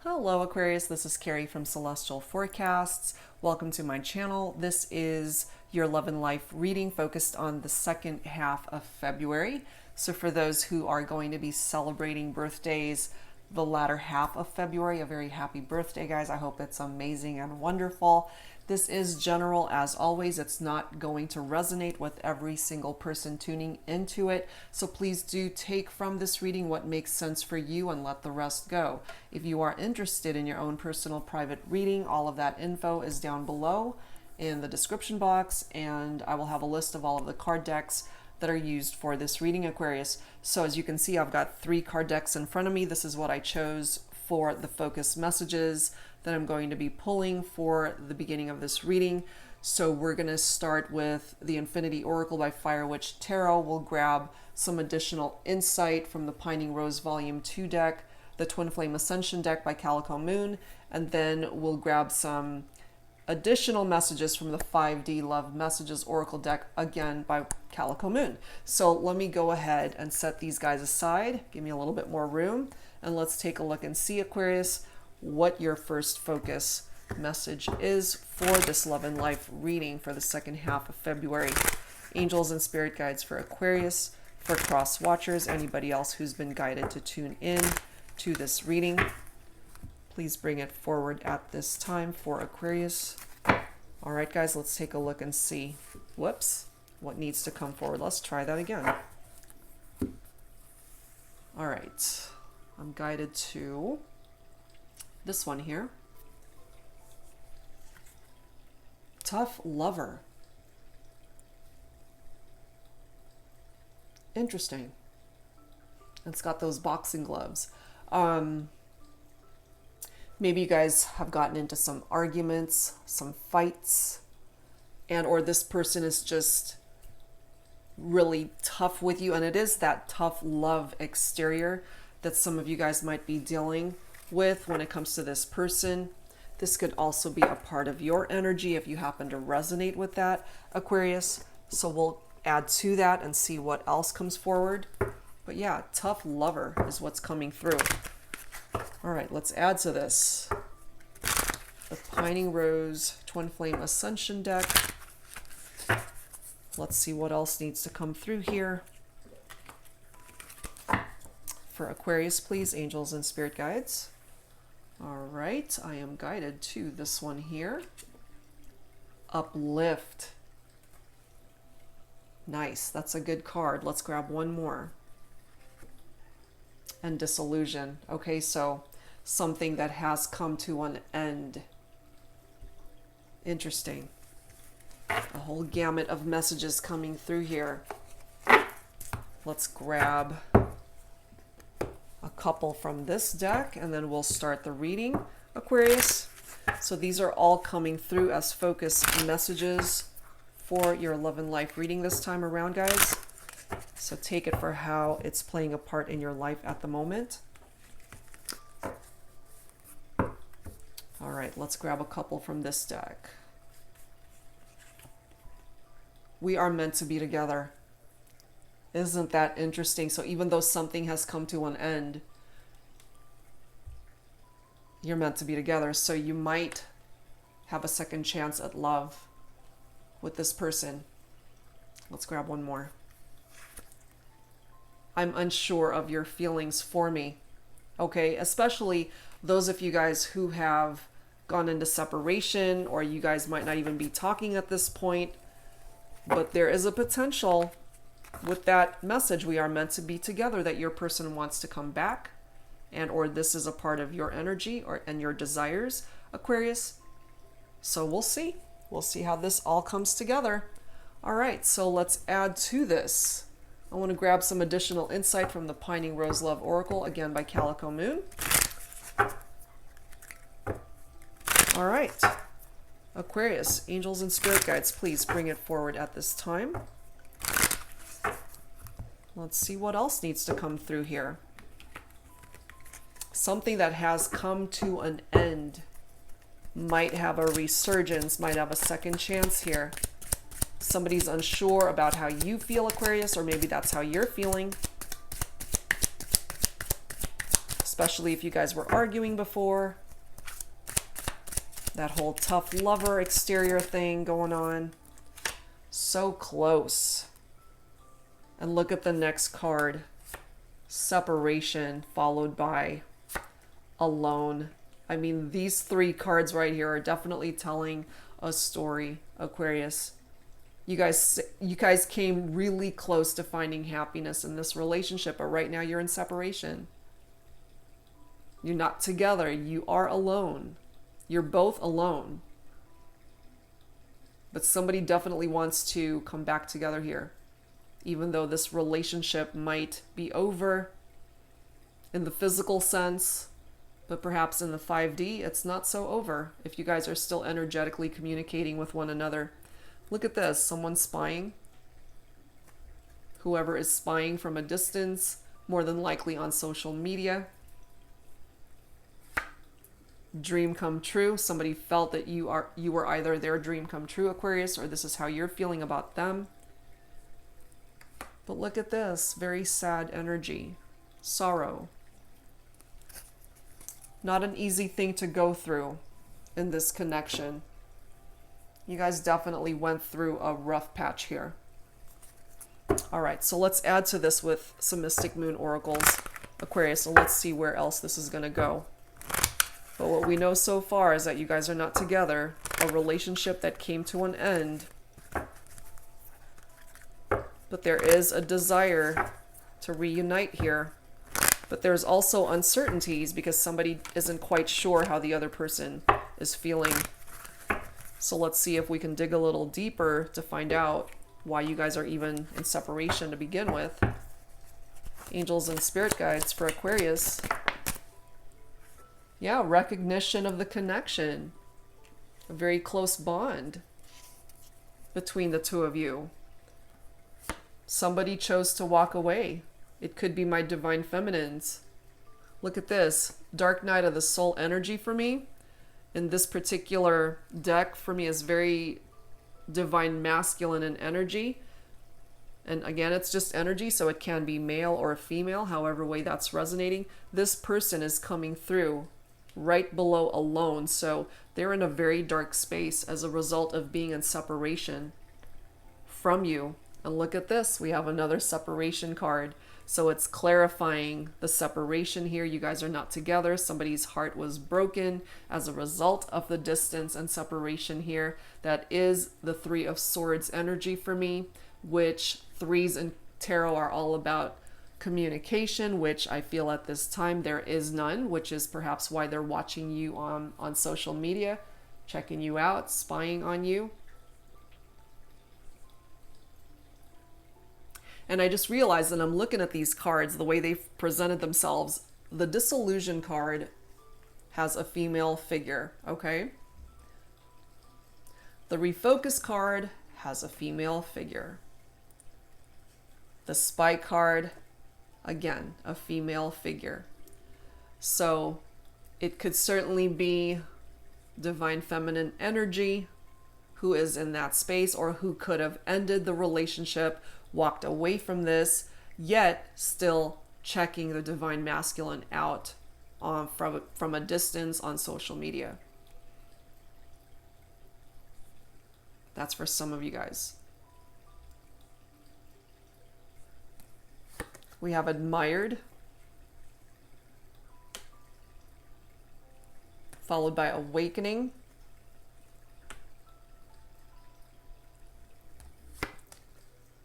Hello Aquarius, this is Carrie from Celestial Forecasts. Welcome to my channel. This is your love and life reading focused on the second half of February. So for those who are going to be celebrating birthdays the latter half of February, a very happy birthday, guys. I hope it's amazing and wonderful. This is general as always. It's not going to resonate with every single person tuning into it. So please do take from this reading what makes sense for you and let the rest go. If you are interested in your own personal private reading, all of that info is down below in the description box, and I will have a list of all of the card decks that are used for this reading, Aquarius. So as you can see, I've got 3 card decks in front of me. This is what I chose for the focus messages that I'm going to be pulling for the beginning of this reading. So we're going to start with the Infinity Oracle by Fire Witch Tarot. We'll grab some additional insight from the Pining Rose Volume 2 deck, the Twin Flame Ascension deck by Calico Moon, and then we'll grab some additional messages from the 5D Love Messages Oracle deck, again by Calico Moon. So let me go ahead and set these guys aside. Give me a little bit more room, and let's take a look and see, Aquarius, what your first focus message is for this love and life reading for the second half of February. Angels and spirit guides for Aquarius, for cross watchers, anybody else who's been guided to tune in to this reading, please bring it forward at this time for Aquarius. All right, guys, let's take a look and see. Whoops, what needs to come forward? Let's try that again. All right, I'm guided to this one here. Tough lover. Interesting. It's got those boxing gloves. Maybe you guys have gotten into some arguments, some fights, and or this person is just really tough with you, and it is that tough love exterior that some of you guys might be dealing with when it comes to this person. This could also be a part of your energy if you happen to resonate with that, Aquarius. So we'll add to that and see what else comes forward. But yeah, tough lover is what's coming through. All right, let's add to this the Pining Rose Twin Flame Ascension deck. Let's see what else needs to come through here. For Aquarius, please, angels and spirit guides. All right, I am guided to this one here. Uplift. Nice, that's a good card. Let's grab one more. And disillusion. Okay, so something that has come to an end. Interesting. A whole gamut of messages coming through here. Let's grab a couple from this deck and then we'll start the reading, Aquarius. So these are all coming through as focus messages for your love and life reading this time around, guys. So take it for how it's playing a part in your life at the moment. All right, let's grab a couple from this deck. We are meant to be together. Isn't that interesting? So even though something has come to an end, you're meant to be together. So you might have a second chance at love with this person. Let's grab one more. I'm unsure of your feelings for me. Okay, especially those of you guys who have gone into separation, or you guys might not even be talking at this point, but there is a potential with that message, we are meant to be together, that your person wants to come back, and or this is a part of your energy and your desires, Aquarius. So we'll see. We'll see how this all comes together. All right, so let's add to this. I want to grab some additional insight from the Pining Rose Love Oracle, again by Calico Moon. All right, Aquarius, angels and spirit guides, please bring it forward at this time. Let's see what else needs to come through here. Something that has come to an end might have a resurgence, might have a second chance here. Somebody's unsure about how you feel, Aquarius, or maybe that's how you're feeling. especially if you guys were arguing before. That whole tough lover exterior thing going on. So close. And look at the next card. Separation followed by alone. I mean, these three cards right here are definitely telling a story, Aquarius. You guys came really close to finding happiness in this relationship, but right now you're in separation. You're not together. You are alone. You're both alone. But somebody definitely wants to come back together here, even though this relationship might be over in the physical sense, but perhaps in the 5D, it's not so over if you guys are still energetically communicating with one another. Look at this, someone spying. Whoever is spying from a distance, more than likely on social media. Dream come true. Somebody felt that you were either their dream come true, Aquarius, or this is how you're feeling about them. But look at this, very sad energy, sorrow. Not an easy thing to go through in this connection. You guys definitely went through a rough patch here. All right, so let's add to this with some Mystic Moon Oracles, Aquarius, so let's see where else this is going to go. But what we know so far is that you guys are not together, a relationship that came to an end. But there is a desire to reunite here. But there's also uncertainties because somebody isn't quite sure how the other person is feeling. So let's see if we can dig a little deeper to find out why you guys are even in separation to begin with. Angels and spirit guides for Aquarius. Yeah, recognition of the connection. A very close bond between the two of you. Somebody chose to walk away. It could be my divine feminines. Look at this. Dark night of the soul energy for me. In this particular deck for me is very divine masculine in energy. And again, it's just energy, so it can be male or female, however way that's resonating. This person is coming through right below alone, so they're in a very dark space as a result of being in separation from you. And look at this, we have another separation card. So it's clarifying the separation here. You guys are not together. Somebody's heart was broken as a result of the distance and separation here. That is the Three of Swords energy for me, which threes in tarot are all about communication, which I feel at this time there is none, which is perhaps why they're watching you on social media, checking you out, spying on you. And I just realized that I'm looking at these cards, the way they've presented themselves. The Disillusion card has a female figure, okay? The Refocus card has a female figure. The Spy card, again, a female figure. So it could certainly be divine feminine energy who is in that space, or who could have ended the relationship, walked away from this, yet still checking the divine masculine out from a distance on social media. That's for some of you guys. We have Admired, followed by Awakening.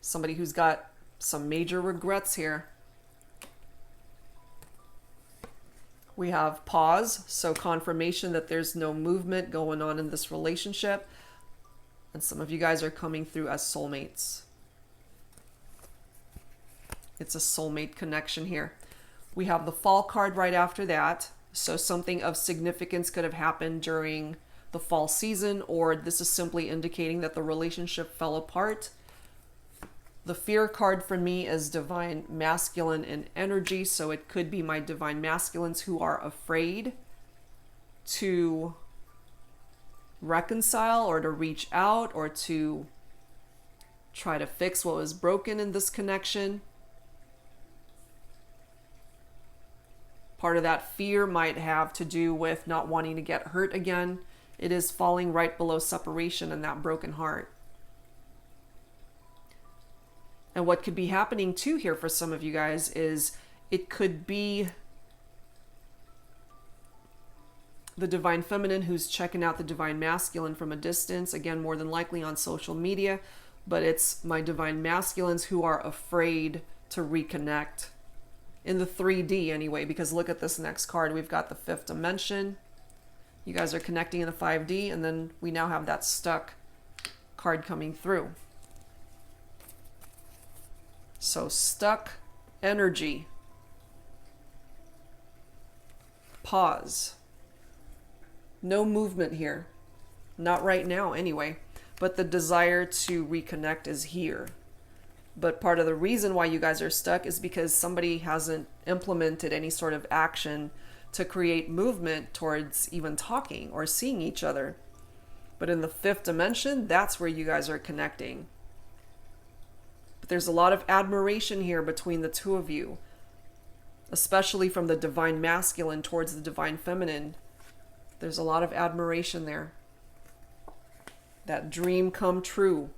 Somebody who's got some major regrets here. We have Pause, so confirmation that there's no movement going on in this relationship. And some of you guys are coming through as soulmates. It's a soulmate connection here. We have the Fall card right after that. So something of significance could have happened during the fall season, or this is simply indicating that the relationship fell apart. The Fear card for me is divine masculine in energy, so it could be my divine masculines who are afraid to reconcile or to reach out or to try to fix what was broken in this connection. Part of that fear might have to do with not wanting to get hurt again. It is falling right below separation and that broken heart. And what could be happening too here for some of you guys is it could be the divine feminine who's checking out the divine masculine from a distance, again, more than likely on social media, but it's my divine masculines who are afraid to reconnect in the 3D anyway, because look at this next card. We've got the fifth dimension. You guys are connecting in the 5D, and then we now have that stuck card coming through. So stuck energy. Pause. No movement here. Not right now anyway. But the desire to reconnect is here. But part of the reason why you guys are stuck is because somebody hasn't implemented any sort of action to create movement towards even talking or seeing each other. But in the fifth dimension, that's where you guys are connecting. But there's a lot of admiration here between the two of you, especially from the divine masculine towards the divine feminine. There's a lot of admiration there. That dream come true.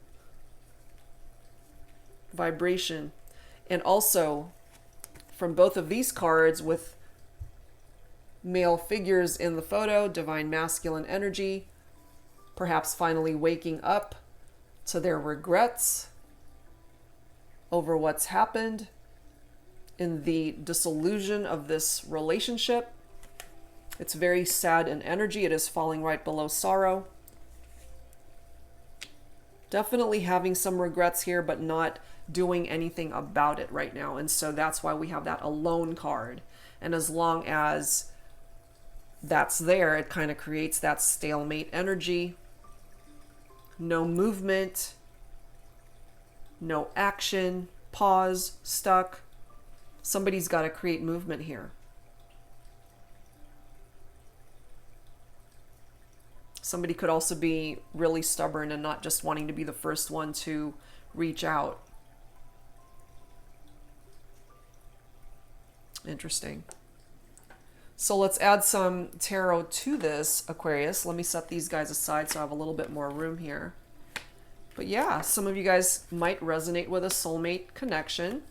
Vibration. And also, from both of these cards with male figures in the photo, divine masculine energy, perhaps finally waking up to their regrets over what's happened in the disillusion of this relationship. It's very sad in energy. It is falling right below sorrow. Definitely having some regrets here, but not doing anything about it right now. And so that's why we have that alone card. And as long as that's there, it kind of creates that stalemate energy. No movement, no action, pause, stuck. Somebody's got to create movement here. Somebody could also be really stubborn and not just wanting to be the first one to reach out. Interesting. So let's add some tarot to this, Aquarius. Let me set these guys aside so I have a little bit more room here. But yeah, some of you guys might resonate with a soulmate connection.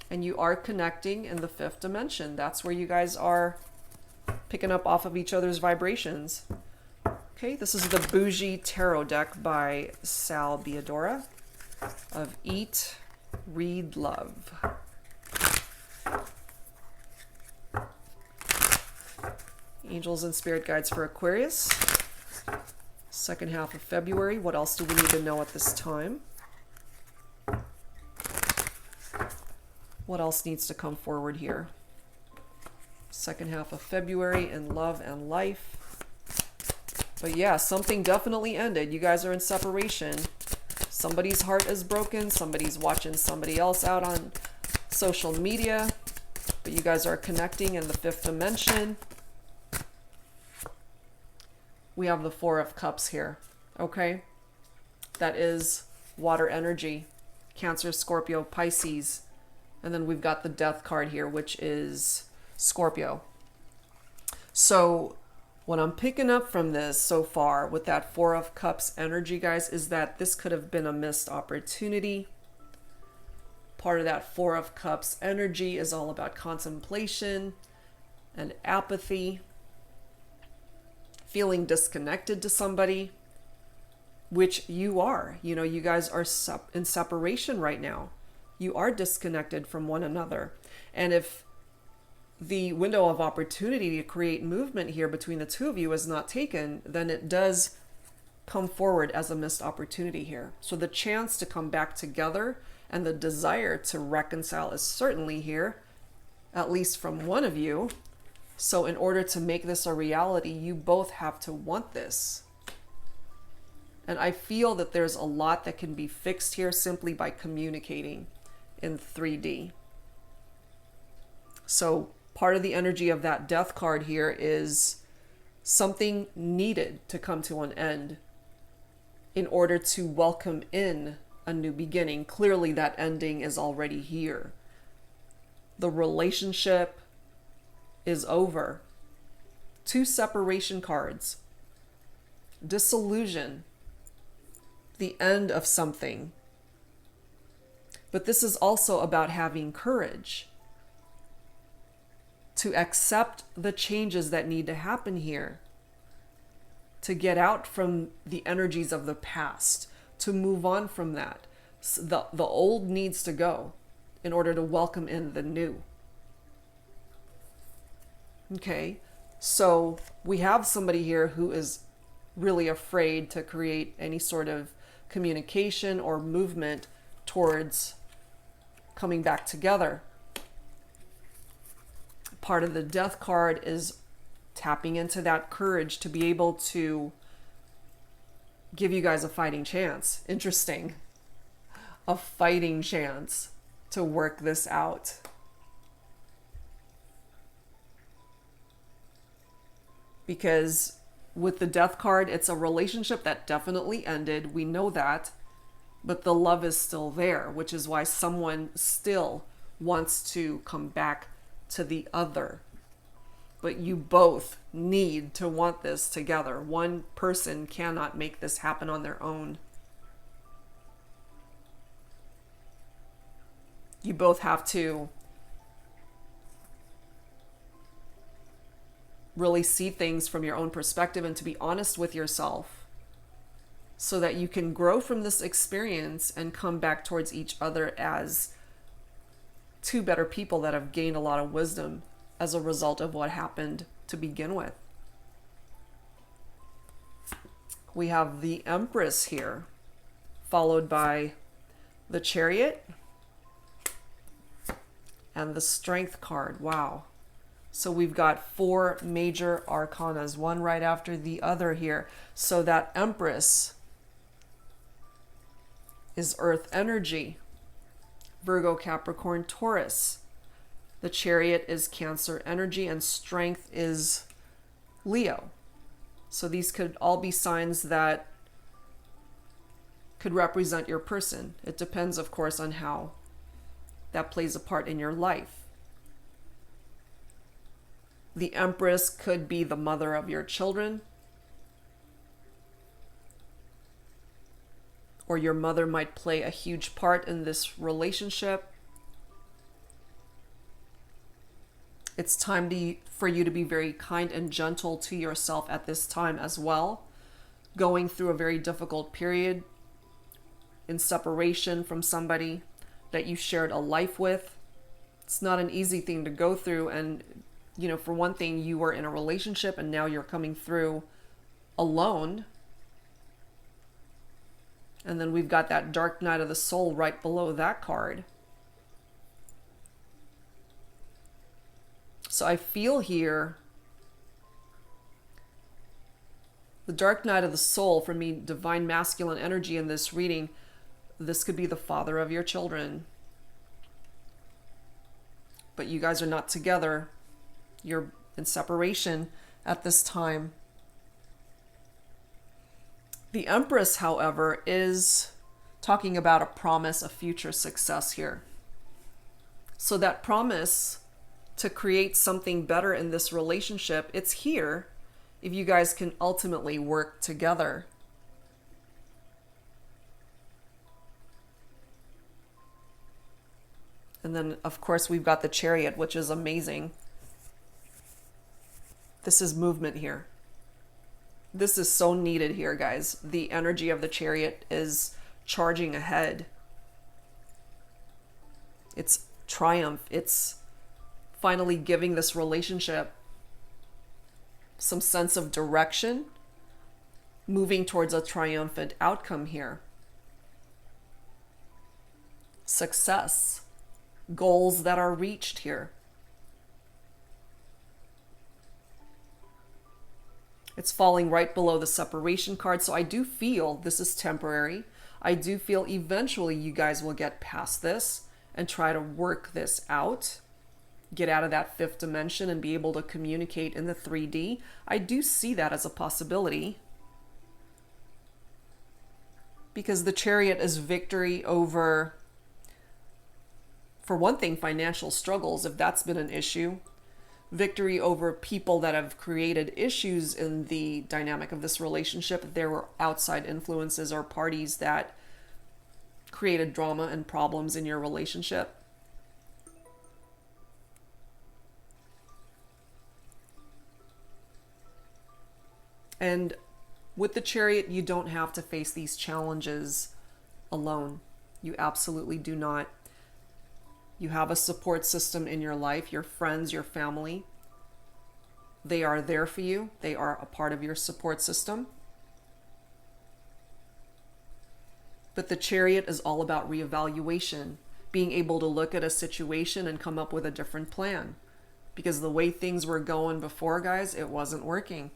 And you are connecting in the fifth dimension. That's where you guys are picking up off of each other's vibrations. Okay, this is the Bougie Tarot deck by Sal Biadora of Eat, Read, Love. Angels and Spirit Guides for Aquarius. Second half of February. What else do we need to know at this time? What else needs to come forward here? Second half of February in love and life. But yeah, something definitely ended. You guys are in separation. Somebody's heart is broken. Somebody's watching somebody else out on social media. But you guys are connecting in the fifth dimension. We have the Four of Cups here. Okay? That is water energy. Cancer, Scorpio, Pisces. And then we've got the Death card here, which is Scorpio. So what I'm picking up from this so far with that Four of Cups energy, guys, is that this could have been a missed opportunity. Part of that Four of Cups energy is all about contemplation and apathy, feeling disconnected to somebody, which you are. You know, you guys are in separation right now. You are disconnected from one another. And if the window of opportunity to create movement here between the two of you is not taken, then it does come forward as a missed opportunity here. So the chance to come back together and the desire to reconcile is certainly here, at least from one of you. So in order to make this a reality, you both have to want this. And I feel that there's a lot that can be fixed here simply by communicating in 3D. So part of the energy of that Death card here is something needed to come to an end in order to welcome in a new beginning. Clearly that ending is already here. The relationship, is over. 2 separation cards. Disillusion. The end of something. But this is also about having courage to accept the changes that need to happen here, to get out from the energies of the past, to move on from that. The old needs to go in order to welcome in the new. Okay, so we have somebody here who is really afraid to create any sort of communication or movement towards coming back together. Part of the Death card is tapping into that courage to be able to give you guys a fighting chance. Interesting. A fighting chance to work this out. Because with the Death card, it's a relationship that definitely ended. We know that. But the love is still there, which is why someone still wants to come back to the other. But you both need to want this together. One person cannot make this happen on their own. You both have to really see things from your own perspective and to be honest with yourself so that you can grow from this experience and come back towards each other as 2 better people that have gained a lot of wisdom as a result of what happened to begin with. We have the Empress here, followed by the Chariot and the Strength card. Wow. So we've got 4 major arcanas, one right after the other here. So that Empress is Earth energy. Virgo, Capricorn, Taurus. The Chariot is Cancer energy, and Strength is Leo. So these could all be signs that could represent your person. It depends, of course, on how that plays a part in your life. The Empress could be the mother of your children, or your mother might play a huge part in this relationship. It's time for you to be very kind and gentle to yourself at this time as well. Going through a very difficult period in separation from somebody that you shared a life with. It's not an easy thing to go through. And, you know, for one thing, you were in a relationship and now you're coming through alone. And then we've got that Dark Night of the Soul right below that card. So I feel here, the Dark Night of the Soul, for me, divine masculine energy in this reading, this could be the father of your children. But you guys are not together. You're in separation at this time. The Empress, however, is talking about a promise of future success here. So that promise to create something better in this relationship, it's here if you guys can ultimately work together. And then, of course, we've got the Chariot, which is amazing. This is movement here. This is so needed here, guys. The energy of the Chariot is charging ahead. It's triumph. It's finally giving this relationship some sense of direction, moving towards a triumphant outcome here. Success. Goals that are reached here. It's falling right below the separation card. So I do feel this is temporary. I do feel eventually you guys will get past this and try to work this out. Get out of that 5th dimension and be able to communicate in the 3D. I do see that as a possibility. Because the Chariot is victory over, for one thing, financial struggles, if that's been an issue. victory over people that have created issues in the dynamic of this relationship. There were outside influences or parties that created drama and problems in your relationship. And with the Chariot, you don't have to face these challenges alone. You absolutely do not. You have a support system in your life, your friends, your family. They are there for you. They are a part of your support system. But the Chariot is all about reevaluation, being able to look at a situation and come up with a different plan. Because the way things were going before, guys, it wasn't working.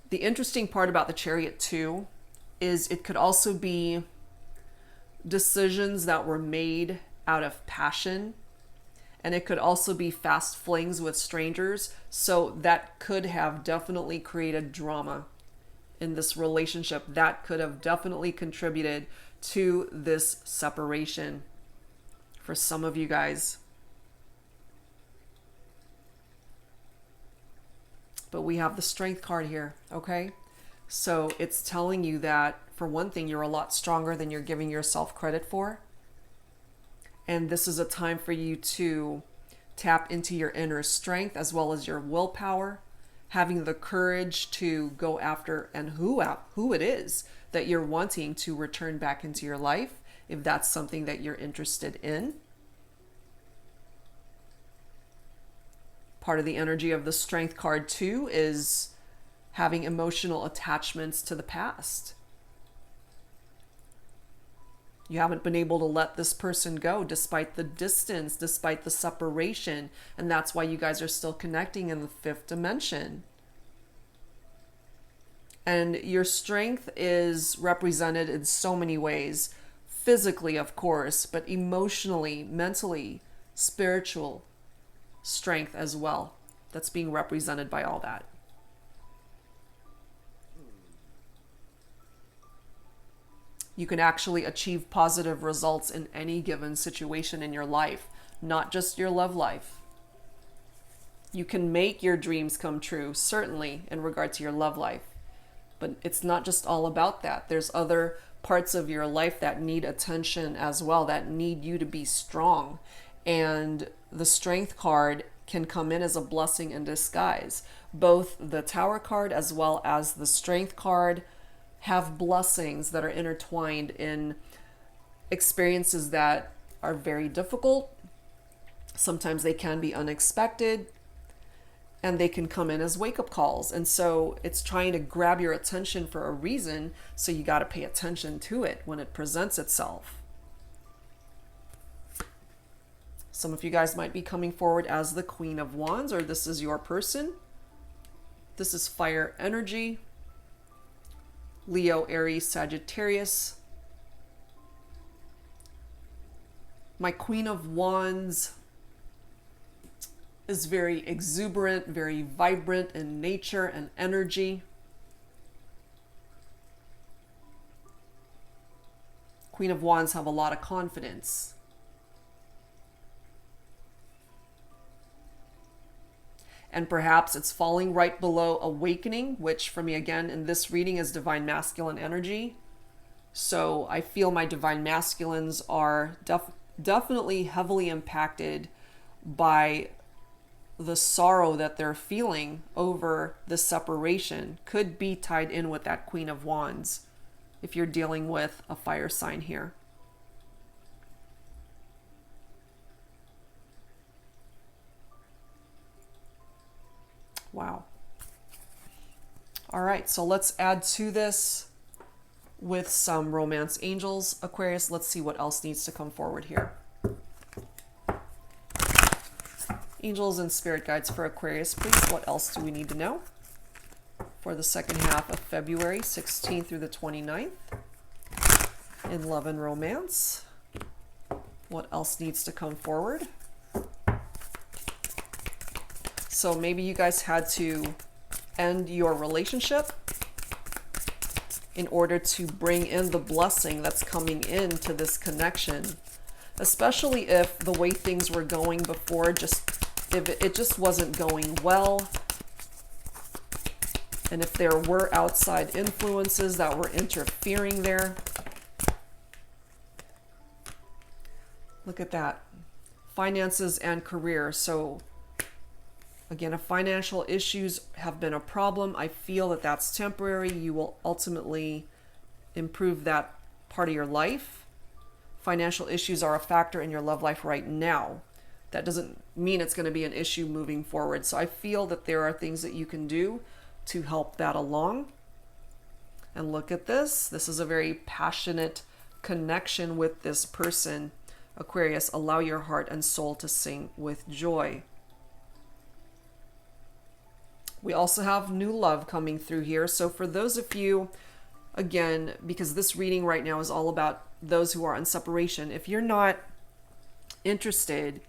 The interesting part about the Chariot too is it could also be decisions that were made out of passion, and it could also be fast flings with strangers. So that could have definitely created drama in this relationship. That could have definitely contributed to this separation for some of you guys. But we have the Strength card here, okay? So it's telling you that, for one thing, you're a lot stronger than you're giving yourself credit for. And this is a time for you to tap into your inner strength as well as your willpower, having the courage to go after and who it is that you're wanting to return back into your life, if that's something that you're interested in. Part of the energy of the Strength card too is having emotional attachments to the past. You haven't been able to let this person go despite the distance, despite the separation, and that's why you guys are still connecting in the fifth dimension. And your strength is represented in so many ways. Physically, of course, but emotionally, mentally, spiritual strength as well. That's being represented by all that. You can actually achieve positive results in any given situation in your life, not just your love life. You can make your dreams come true, certainly in regard to your love life. But it's not just all about that. There's other parts of your life that need attention as well, that need you to be strong. And the Strength card can come in as a blessing in disguise. Both the Tower card as well as the Strength card have blessings that are intertwined in experiences that are very difficult. Sometimes they can be unexpected, and they can come in as wake-up calls. And so it's trying to grab your attention for a reason, so you got to pay attention to it when it presents itself. Some of you guys might be coming forward as the Queen of Wands, or this is your person. This is fire energy. Leo, Aries, Sagittarius. My Queen of Wands is very exuberant, very vibrant in nature and energy. Queen of Wands have a lot of confidence. And perhaps it's falling right below awakening, which for me, again, in this reading is divine masculine energy. So I feel my divine masculines are definitely heavily impacted by the sorrow that they're feeling over the separation. Could be tied in with that Queen of Wands if you're dealing with a fire sign here. Wow. All right, so let's add to this with some romance angels, Aquarius. Let's see what else needs to come forward here. Angels and spirit guides for Aquarius, please. What else do we need to know for the second half of February, 16th through the 29th? In love and romance, what else needs to come forward? So maybe you guys had to end your relationship. in order to bring in the blessing that's coming into this connection, especially if the way things were going before, if it just wasn't going well, and if there were outside influences that were interfering there. Look at that. Finances and career. So again, if financial issues have been a problem, I feel that that's temporary. You will ultimately improve that part of your life. Financial issues are a factor in your love life right now. That doesn't mean it's going to be an issue moving forward. So I feel that there are things that you can do to help that along. And look at this. This is a very passionate connection with this person. Aquarius, allow your heart and soul to sing with joy. We also have new love coming through here. So for those of you, again, because this reading right now is all about those who are in separation, if you're not interested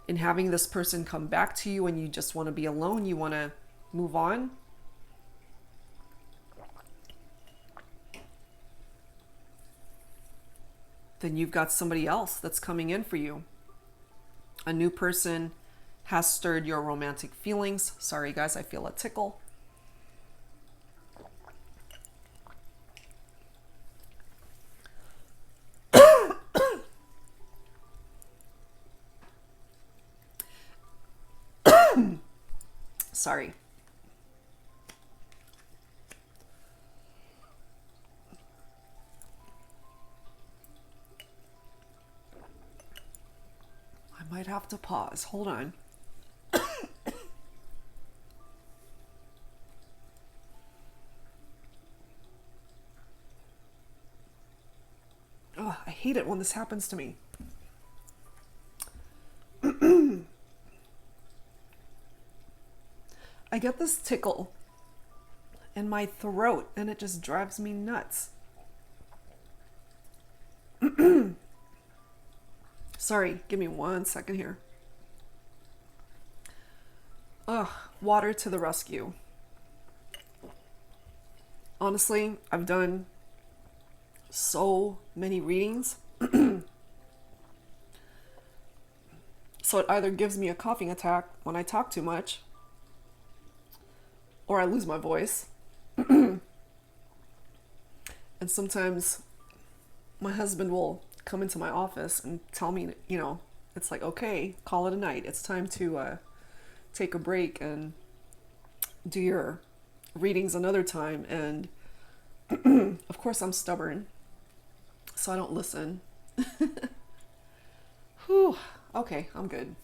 in having this person come back to you and you just want to be alone, you want to move on, then you've got somebody else that's coming in for you. A new person has stirred your romantic feelings. Sorry guys, I feel a tickle. Sorry. I might have to pause. Hold on. Oh, I hate it when this happens to me. I get this tickle in my throat and it just drives me nuts. Sorry, give me 1 second here. Ugh, water to the rescue. Honestly, I've done so many readings. So it either gives me a coughing attack when I talk too much, or I lose my voice. And sometimes my husband will come into my office and tell me, it's like, okay, call it a night. It's time to take a break and do your readings another time. And of course I'm stubborn, so I don't listen. Whew. Okay, I'm good.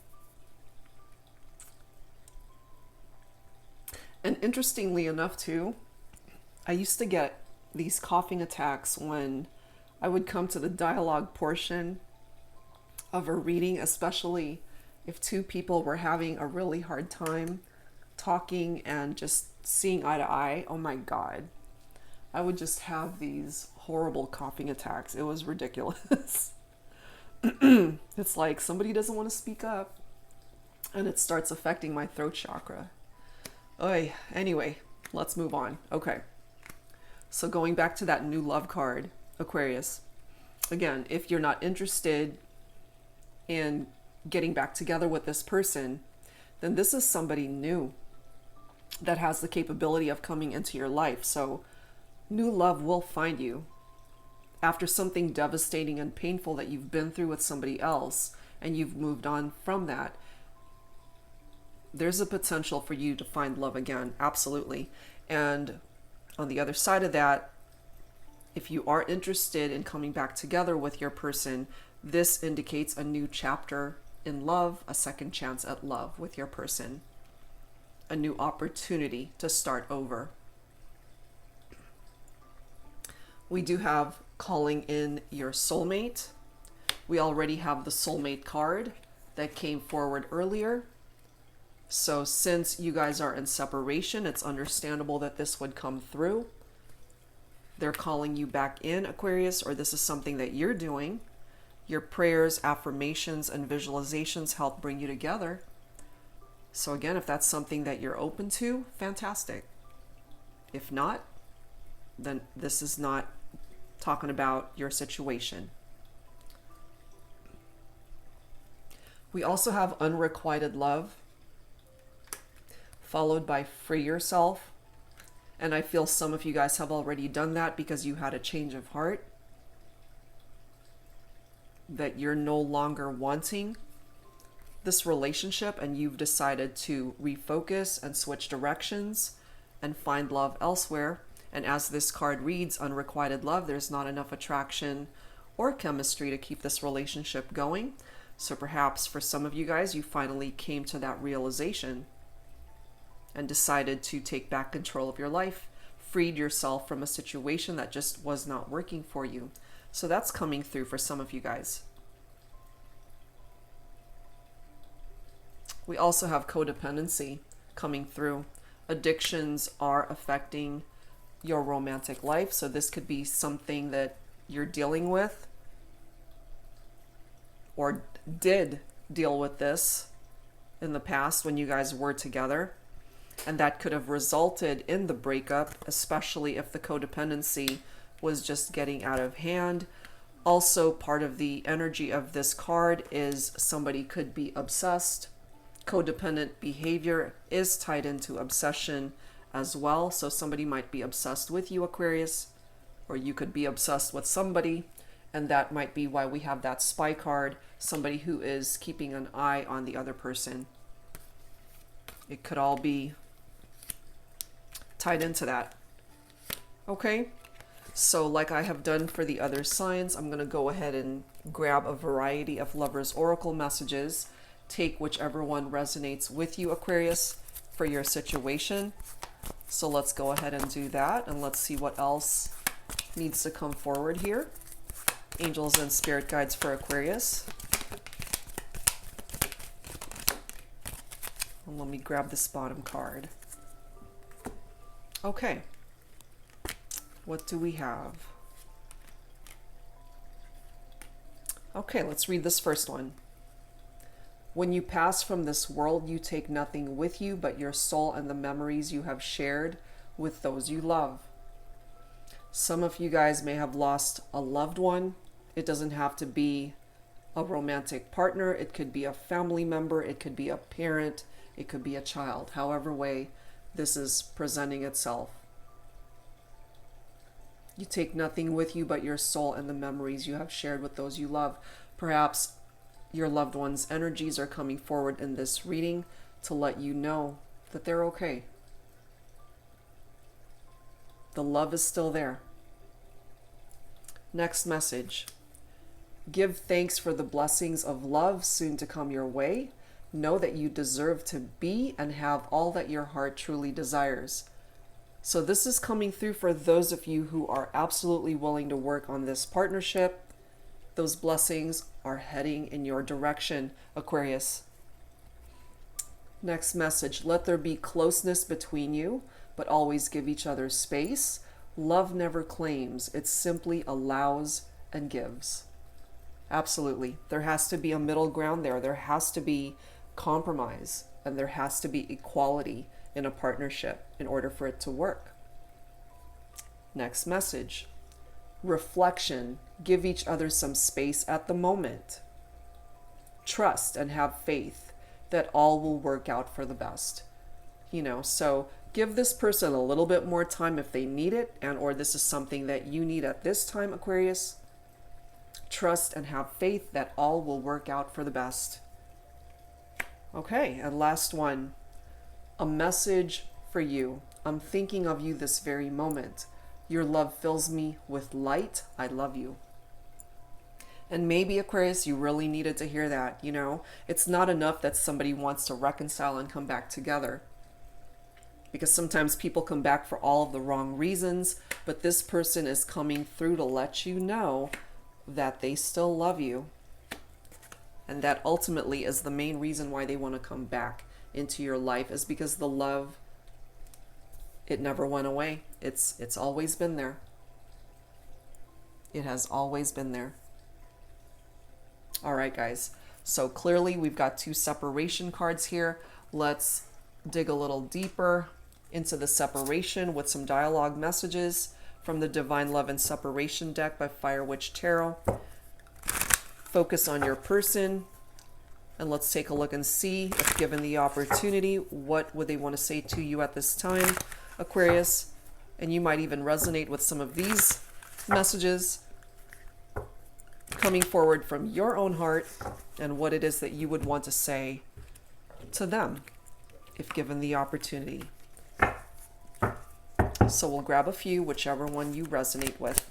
And interestingly enough too, I used to get these coughing attacks when I would come to the dialogue portion of a reading, especially if two people were having a really hard time talking and just seeing eye to eye. Oh my God. I would just have these horrible coughing attacks. It was ridiculous. It's like somebody doesn't want to speak up and it starts affecting my throat chakra. Oy. Anyway, let's move on. Okay. So going back to that new love card, Aquarius. Again, if you're not interested in getting back together with this person, then this is somebody new that has the capability of coming into your life. So new love will find you after something devastating and painful that you've been through with somebody else and you've moved on from that. There's a potential for you to find love again. Absolutely. And on the other side of that, if you are interested in coming back together with your person, this indicates a new chapter in love, a second chance at love with your person, a new opportunity to start over. We do have calling in your soulmate. We already have the soulmate card that came forward earlier. So since you guys are in separation, it's understandable that this would come through. They're calling you back in, Aquarius, or this is something that you're doing. Your prayers, affirmations, and visualizations help bring you together. So again, if that's something that you're open to, fantastic. If not, then this is not talking about your situation. We also have Unrequited Love, followed by Free Yourself. And I feel some of you guys have already done that because you had a change of heart, that you're no longer wanting this relationship and you've decided to refocus and switch directions and find love elsewhere. And as this card reads, Unrequited Love, there's not enough attraction or chemistry to keep this relationship going. So perhaps for some of you guys, you finally came to that realization and decided to take back control of your life, freed yourself from a situation that just was not working for you. So that's coming through for some of you guys. We also have codependency coming through. Addictions are affecting your romantic life. So this could be something that you're dealing with or did deal with this in the past when you guys were together. And that could have resulted in the breakup, especially if the codependency was just getting out of hand. Also, part of the energy of this card is somebody could be obsessed. Codependent behavior is tied into obsession as well. So somebody might be obsessed with you, Aquarius, or you could be obsessed with somebody. And that might be why we have that spy card, somebody who is keeping an eye on the other person. It could all be tied into that. Okay, so like I have done for the other signs, I'm going to go ahead and grab a variety of Lovers Oracle messages. Take whichever one resonates with you, Aquarius, for your situation. So let's go ahead and do that, and let's see what else needs to come forward here. Angels and spirit guides for Aquarius. And let me grab this bottom card. Okay, what do we have? Okay, let's read this first one. When you pass from this world, you take nothing with you but your soul and the memories you have shared with those you love. Some of you guys may have lost a loved one. It doesn't have to be a romantic partner. It could be a family member. It could be a parent. It could be a child. However way this is presenting itself. You take nothing with you but your soul and the memories you have shared with those you love. Perhaps your loved one's energies are coming forward in this reading to let you know that they're okay. The love is still there. Next message. Give thanks for the blessings of love soon to come your way. Know that you deserve to be and have all that your heart truly desires. So this is coming through for those of you who are absolutely willing to work on this partnership. Those blessings are heading in your direction, Aquarius. Next message. Let there be closeness between you, but always give each other space. Love never claims. It simply allows and gives. Absolutely. There has to be a middle ground there. There has to be compromise, and there has to be equality in a partnership in order for it to work. Next message. Reflection. Give each other some space at the moment. Trust and have faith that all will work out for the best. So give this person a little bit more time if they need it, and or this is something that you need at this time, Aquarius. Trust and have faith that all will work out for the best. Okay, and last one. A message for you. I'm thinking of you this very moment. Your love fills me with light. I love you. And maybe, Aquarius, you really needed to hear that. It's not enough that somebody wants to reconcile and come back together. Because sometimes people come back for all of the wrong reasons, but this person is coming through to let you know that they still love you. And that ultimately is the main reason why they want to come back into your life, is because the love, it never went away. It's always been there. It has always been there. All right, guys. So clearly we've got two separation cards here. Let's dig a little deeper into the separation with some dialogue messages from the Divine Love and Separation deck by Fire Witch Tarot. Focus on your person. And let's take a look and see, if given the opportunity, what would they want to say to you at this time, Aquarius. And you might even resonate with some of these messages coming forward from your own heart and what it is that you would want to say to them if given the opportunity. So we'll grab a few, whichever one you resonate with.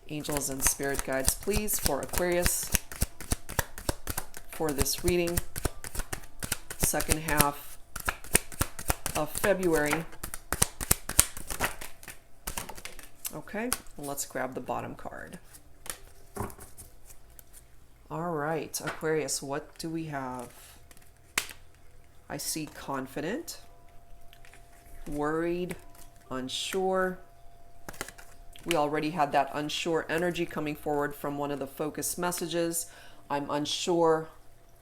Angels and spirit guides, please, for Aquarius, for this reading, second half of February. Okay, let's grab the bottom card. All right, Aquarius, what do we have? I see confident, worried, unsure. We already had that unsure energy coming forward from one of the focus messages. I'm unsure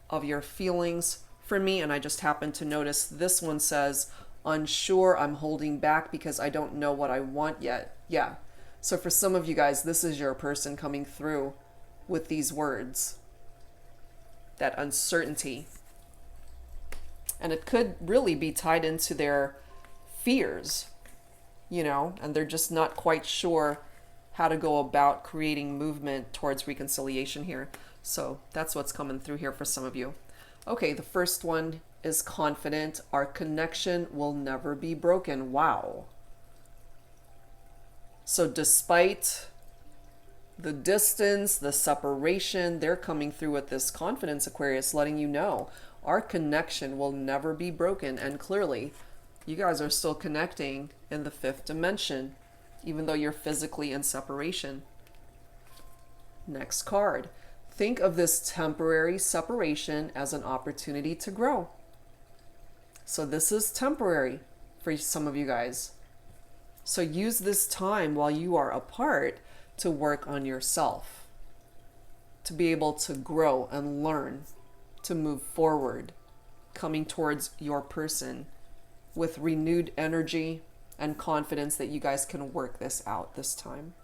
of your feelings for me, and I just happened to notice this one says, unsure, I'm holding back because I don't know what I want yet. Yeah. So for some of you guys, this is your person coming through with these words. That uncertainty. And it could really be tied into their fears, you know, and they're just not quite sure how to go about creating movement towards reconciliation here. So that's what's coming through here for some of you. Okay, the first one is confident. Our connection will never be broken. Wow. So despite the distance, the separation, they're coming through with this confidence, Aquarius, letting you know our connection will never be broken. And clearly, you guys are still connecting in the fifth dimension, even though you're physically in separation. Next card. Think of this temporary separation as an opportunity to grow. So this is temporary for some of you guys. So use this time while you are apart to work on yourself, to be able to grow and learn, to move forward, coming towards your person with renewed energy and confidence that you guys can work this out this time.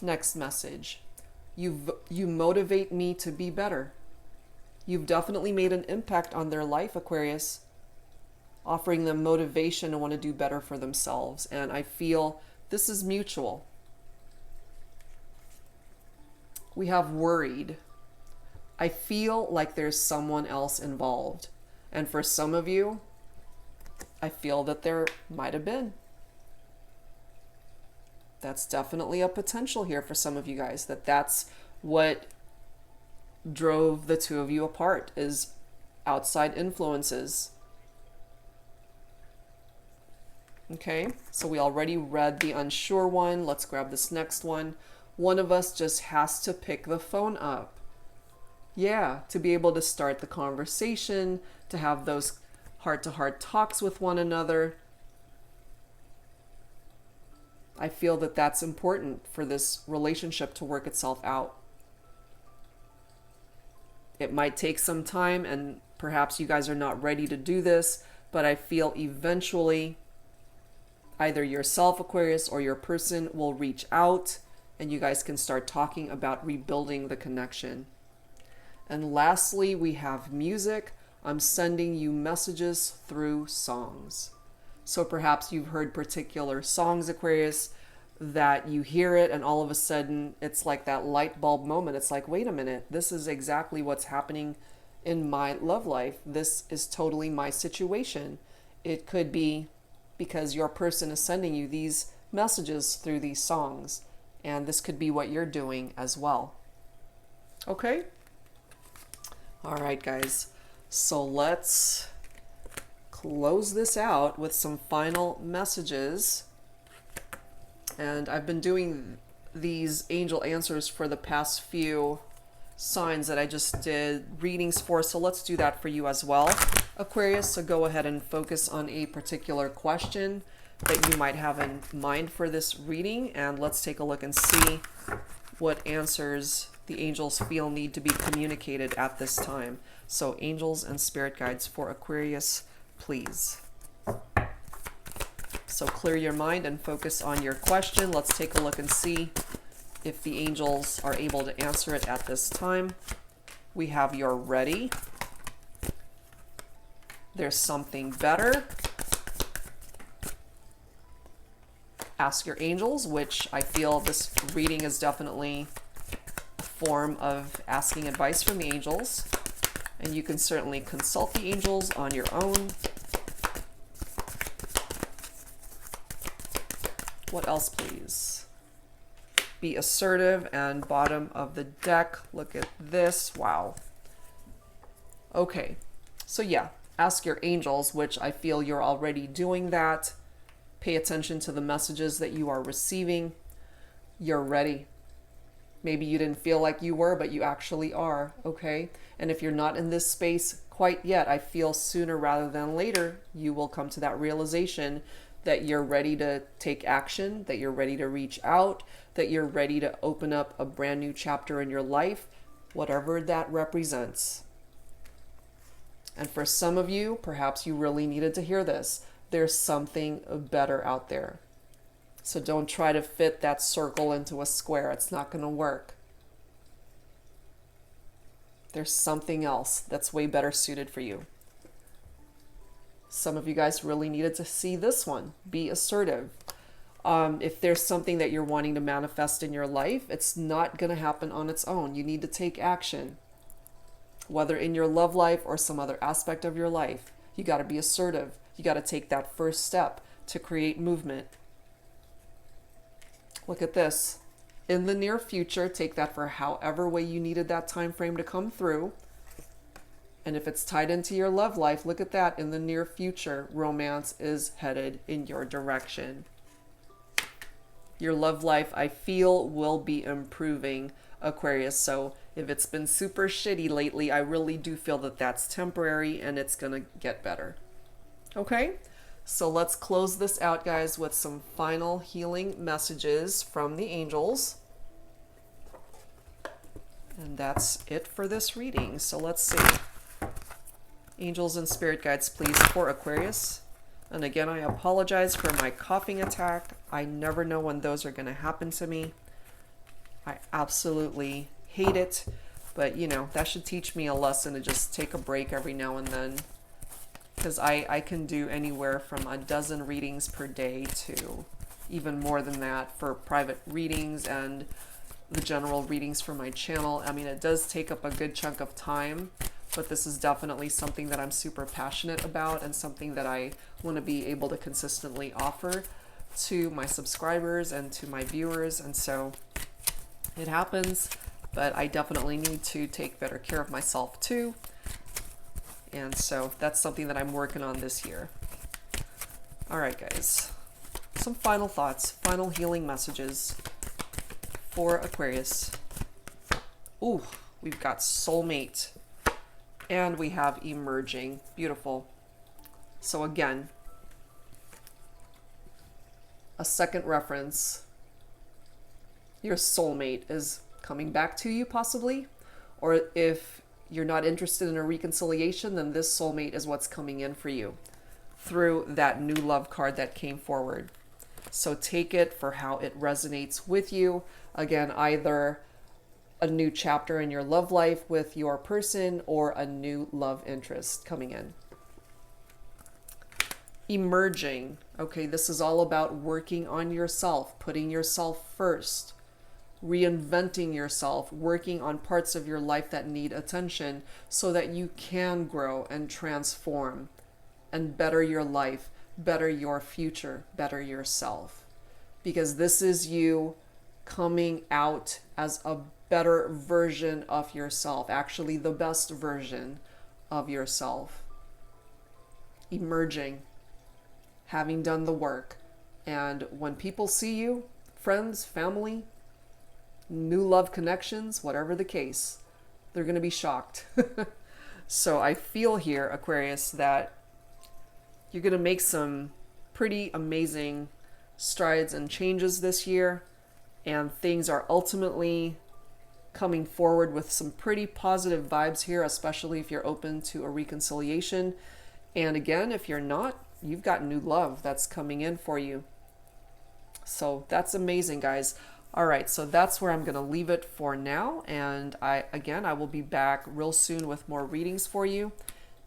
Next message. You motivate me to be better. You've definitely made an impact on their life, Aquarius, offering them motivation to want to do better for themselves. And I feel this is mutual. We have worried. I feel like there's someone else involved. And for some of you, I feel that there might have been. That's definitely a potential here for some of you guys, that's what drove the two of you apart, is outside influences. Okay, so we already read the unsure one. Let's grab this next one. One of us just has to pick the phone up. Yeah, to be able to start the conversation, to have those heart-to-heart talks with one another. I feel that that's important for this relationship to work itself out. It might take some time, and perhaps you guys are not ready to do this, but I feel eventually either yourself, Aquarius, or your person will reach out and you guys can start talking about rebuilding the connection. And lastly, we have music. I'm sending you messages through songs. So perhaps you've heard particular songs, Aquarius, that you hear it and all of a sudden it's like that light bulb moment. It's like, wait a minute, this is exactly what's happening in my love life. This is totally my situation. It could be because your person is sending you these messages through these songs, and this could be what you're doing as well. Okay? All right, guys. So let's close this out with some final messages. And I've been doing these angel answers for the past few signs that I just did readings for, so let's do that for you as well, Aquarius. So go ahead and focus on a particular question that you might have in mind for this reading, and let's take a look and see what answers the angels feel need to be communicated at this time. So angels and spirit guides for Aquarius, please. So clear your mind and focus on your question. Let's take a look and see if the angels are able to answer it at this time. We have you're ready. There's something better. Ask your angels, which I feel this reading is definitely a form of asking advice from the angels. And you can certainly consult the angels on your own. What else, please? Be assertive, and bottom of the deck. Look at this. Wow. Okay. So yeah, ask your angels, which I feel you're already doing that. Pay attention to the messages that you are receiving. You're ready. Maybe you didn't feel like you were, but you actually are, okay? And if you're not in this space quite yet, I feel sooner rather than later, you will come to that realization that you're ready to take action, that you're ready to reach out, that you're ready to open up a brand new chapter in your life, whatever that represents. And for some of you, perhaps you really needed to hear this. There's something better out there. So don't try to fit that circle into a square. It's not going to work. There's something else that's way better suited for you. Some of you guys really needed to see this one. Be assertive. If there's something that you're wanting to manifest in your life, it's not going to happen on its own. You need to take action. Whether in your love life or some other aspect of your life, you got to be assertive. You got to take that first step to create movement. Look at this. In the near future, take that for however way you needed that time frame to come through. And if it's tied into your love life, look at that. In the near future, romance is headed in your direction. Your love life, I feel, will be improving, Aquarius. So if it's been super shitty lately, I really do feel that that's temporary and it's going to get better. Okay, so let's close this out, guys, with some final healing messages from the angels. And that's it for this reading. So let's see. Angels and spirit guides, please, for Aquarius. And again, I apologize for my coughing attack. I never know when those are going to happen to me. I absolutely hate it. But, you know, that should teach me a lesson to just take a break every now and then. Because I can do anywhere from a dozen readings per day to even more than that for private readings and the general readings for my channel. I mean, it does take up a good chunk of time, but this is definitely something that I'm super passionate about and something that I want to be able to consistently offer to my subscribers and to my viewers. And so it happens, but I definitely need to take better care of myself too. And so that's something that I'm working on this year. All right, guys. Some final thoughts, final healing messages for Aquarius. Ooh, we've got soulmate. And we have emerging. Beautiful. So again, a second reference. Your soulmate is coming back to you, possibly. Or if you're not interested in a reconciliation, then this soulmate is what's coming in for you through that new love card that came forward. So take it for how it resonates with you. Again, either a new chapter in your love life with your person or a new love interest coming in. Emerging. Okay, this is all about working on yourself, putting yourself first. Reinventing yourself, working on parts of your life that need attention so that you can grow and transform and better your life, better your future, better yourself. Because this is you coming out as a better version of yourself, actually the best version of yourself. Emerging, having done the work. And when people see you, friends, family, new love connections, whatever the case, they're going to be shocked. So I feel here, Aquarius, that you're going to make some pretty amazing strides and changes this year, and things are ultimately coming forward with some pretty positive vibes here, especially if you're open to a reconciliation. And again, if you're not, you've got new love that's coming in for you. So that's amazing, guys. All right, so that's where I'm going to leave it for now. And I will be back real soon with more readings for you.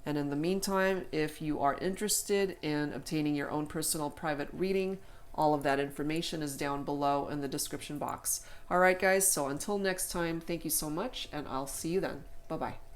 And in the meantime, if you are interested in obtaining your own personal private reading, all of that information is down below in the description box. All right, guys, so until next time, thank you so much, and I'll see you then. Bye-bye.